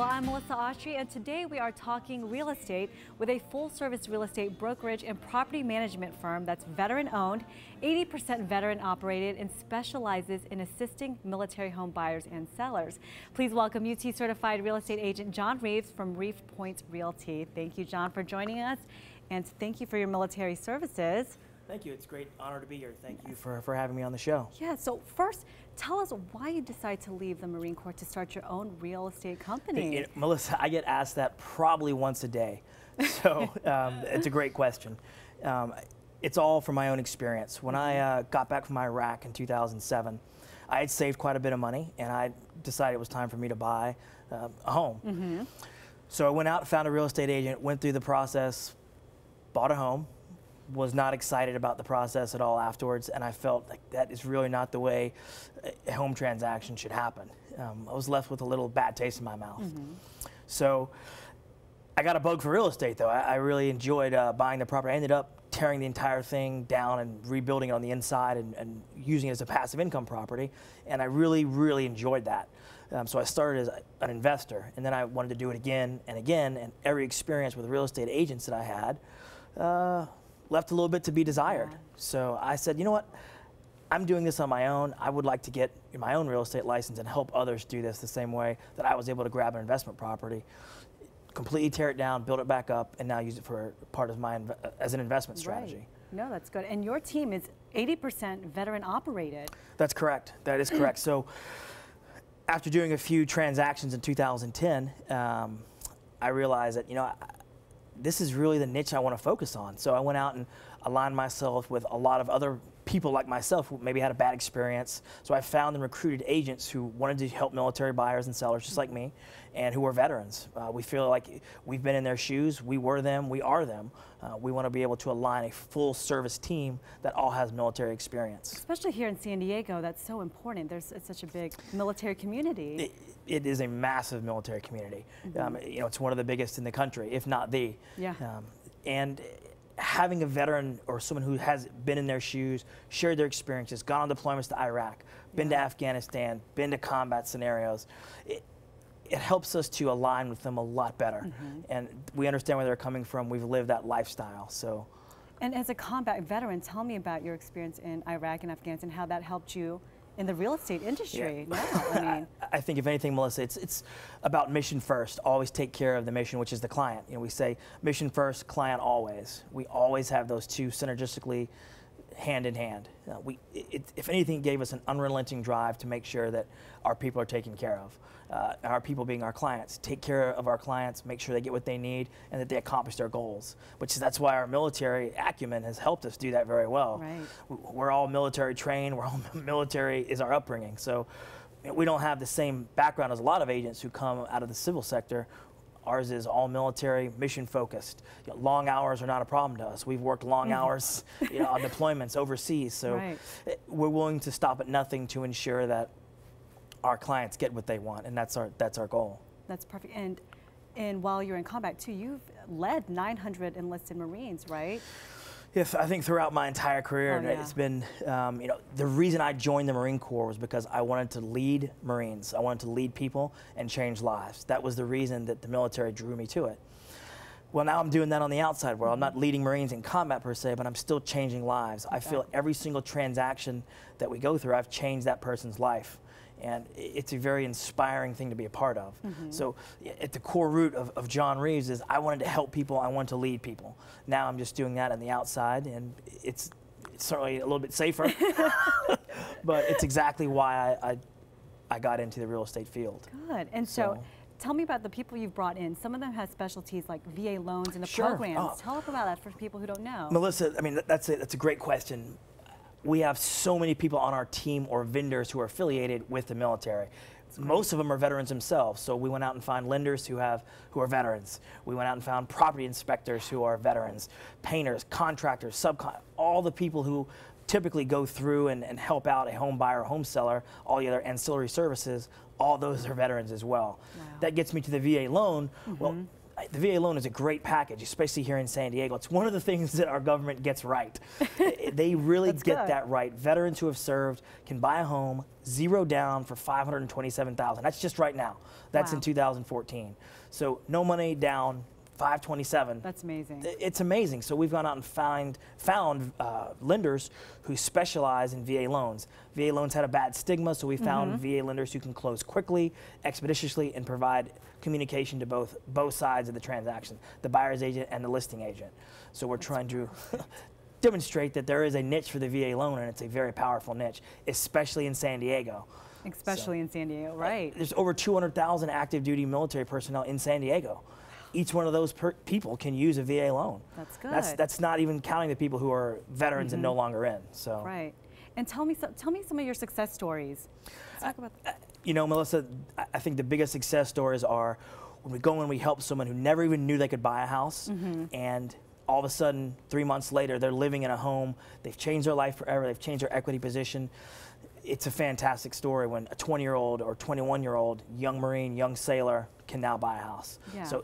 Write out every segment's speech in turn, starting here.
Well, I'm Melissa Autry, and today we are talking real estate with a full-service real estate brokerage and property management firm that's veteran-owned, 80% veteran-operated, and specializes in assisting military home buyers and sellers. Please welcome UT-certified real estate agent John Reeves from Reef Realty. Thank you, John, for joining us, and thank you for your military services. Thank you. It's a great honor to be here. Thank you for having me on the show. Yeah, so first, tell us why you decided to leave the Marine Corps to start your own real estate company. Melissa, I get asked that probably once a day, so it's a great question. It's all from my own experience. When I got back from Iraq in 2007, I had saved quite a bit of money, and I decided it was time for me to buy a home. So I went out and found a real estate agent, went through the process, bought a home, was not excited about the process at all afterwards, and I felt like that is really not the way a home transaction should happen. I was left with a little bad taste in my mouth. So I got a bug for real estate, though. I really enjoyed buying the property. I ended up tearing the entire thing down and rebuilding it on the inside and using it as a passive income property, and I really, really enjoyed that. So I started as an investor, and then I wanted to do it again and again, and every experience with real estate agents that I had left a little bit to be desired. So I said, you know what? I'm doing this on my own. I would like to get my own real estate license and help others do this the same way that I was able to grab an investment property, completely tear it down, build it back up, and now use it for part of my as an investment strategy. Right. No, that's good. And your team is 80% veteran operated. That's correct. That is correct. So after doing a few transactions in 2010, I realized that, you know, this is really the niche I want to focus on. So I went out and aligned myself with a lot of other people like myself who maybe had a bad experience. So I found and recruited agents who wanted to help military buyers and sellers just like me, and who are veterans. We feel like we've been in their shoes. We were them. We are them. We want to be able to align a full service team that all has military experience. Especially here in San Diego, that's so important. It's such a big military community. It is a massive military community. You know, it's one of the biggest in the country, if not the. Yeah. And having a veteran or someone who has been in their shoes, shared their experiences, gone on deployments to Iraq, been to Afghanistan, been to combat scenarios, it helps us to align with them a lot better. And we understand where they're coming from. We've lived that lifestyle. So. And as a combat veteran, tell me about your experience in Iraq and Afghanistan, how that helped you in the real estate industry. I think if anything, Melissa, it's about mission first. Always take care of the mission, which is the client. You know, we say mission first, client always. We always have those two synergistically hand in hand. If anything, it gave us an unrelenting drive to make sure that our people are taken care of. Our people being our clients. Take care of our clients, make sure they get what they need, and that they accomplish their goals. That's why our military acumen has helped us do that very well. Right. We're all military trained. We're all military is our upbringing. So we don't have the same background as a lot of agents who come out of the civil sector. Ours is all military, mission focused. You know, long hours are not a problem to us. We've worked long hours, you know, on deployments overseas. So we're willing to stop at nothing to ensure that our clients get what they want, and that's our goal. That's perfect. And while you're in combat too, you've led 900 enlisted Marines, right? Yes, I think throughout my entire career, it's been, you know, the reason I joined the Marine Corps was because I wanted to lead Marines. I wanted to lead people and change lives. That was the reason that the military drew me to it. Well, now I'm doing that on the outside world. I'm not leading Marines in combat per se, but I'm still changing lives. I feel every single transaction that we go through, I've changed that person's life. And it's a very inspiring thing to be a part of. So at the core root of John Reeves is I wanted to help people, I wanted to lead people. Now I'm just doing that on the outside, and it's certainly a little bit safer, but it's exactly why I got into the real estate field. Good. And so tell me about the people you've brought in. Some of them have specialties like VA loans and the programs. Tell us about that for people who don't know. Melissa, I mean, that's a great question. We have so many people on our team or vendors who are affiliated with the military. Most of them are veterans themselves, so we went out and found lenders who are veterans. We went out and found property inspectors who are veterans, painters, contractors, all the people who typically go through and help out a home buyer or home seller, all the other ancillary services, all those are veterans as well. That gets me to the VA loan. Well, The VA loan is a great package, especially here in San Diego. It's one of the things that our government gets right. They really get that right. Veterans who have served can buy a home, 0 down for $527,000. That's just right now. That's in 2014. So no money down, $527,000. That's amazing. It's amazing. So we've gone out and found lenders who specialize in VA loans. VA loans had a bad stigma, so we found VA lenders who can close quickly, expeditiously, and provide communication to both sides of the transaction, the buyer's agent and the listing agent. So we're trying to demonstrate that there is a niche for the VA loan, and it's a very powerful niche, especially in San Diego. Especially in San Diego, right. There's over 200,000 active duty military personnel in San Diego. Each one of those people can use a VA loan. That's good. That's not even counting the people who are veterans and no longer in. So. Right. And tell me some of your success stories. Let's talk about that. You know, Melissa, I think the biggest success stories are when we go and we help someone who never even knew they could buy a house, and all of a sudden, 3 months later, they're living in a home. They've changed their life forever. They've changed their equity position. It's a fantastic story when a 20-year-old or 21-year-old young Marine, young sailor can now buy a house. Yeah. So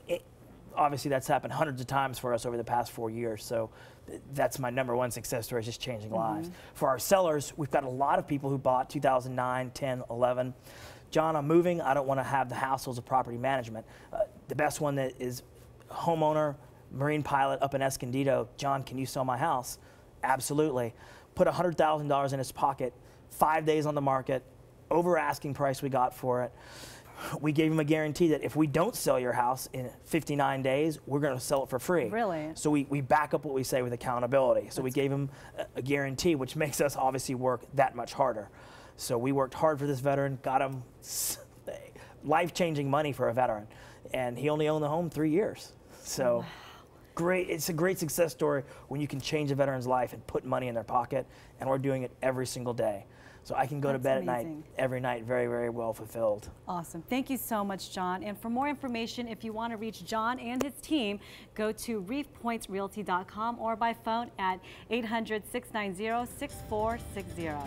obviously that's happened hundreds of times for us over the past 4 years. So that's my #1 success story, is just changing lives. For our sellers, we've got a lot of people who bought 2009, 10, 11. John, I'm moving. I don't want to have the hassles of property management. The best one that is homeowner, Marine pilot up in Escondido. John, can you sell my house? Absolutely. Put $100,000 in his pocket, 5 days on the market, over asking price we got for it. We gave him a guarantee that if we don't sell your house in 59 days, we're going to sell it for free. Really? So we back up what we say with accountability. So we gave him a guarantee, which makes us obviously work that much harder. So we worked hard for this veteran, got him life-changing money for a veteran. And he only owned the home 3 years. So great, it's a great success story when you can change a veteran's life and put money in their pocket. And we're doing it every single day. So I can go to bed at night, every night, very, very well fulfilled. Awesome. Thank you so much, John. And for more information, if you want to reach John and his team, go to reefpointsrealty.com or by phone at 800-690-6460.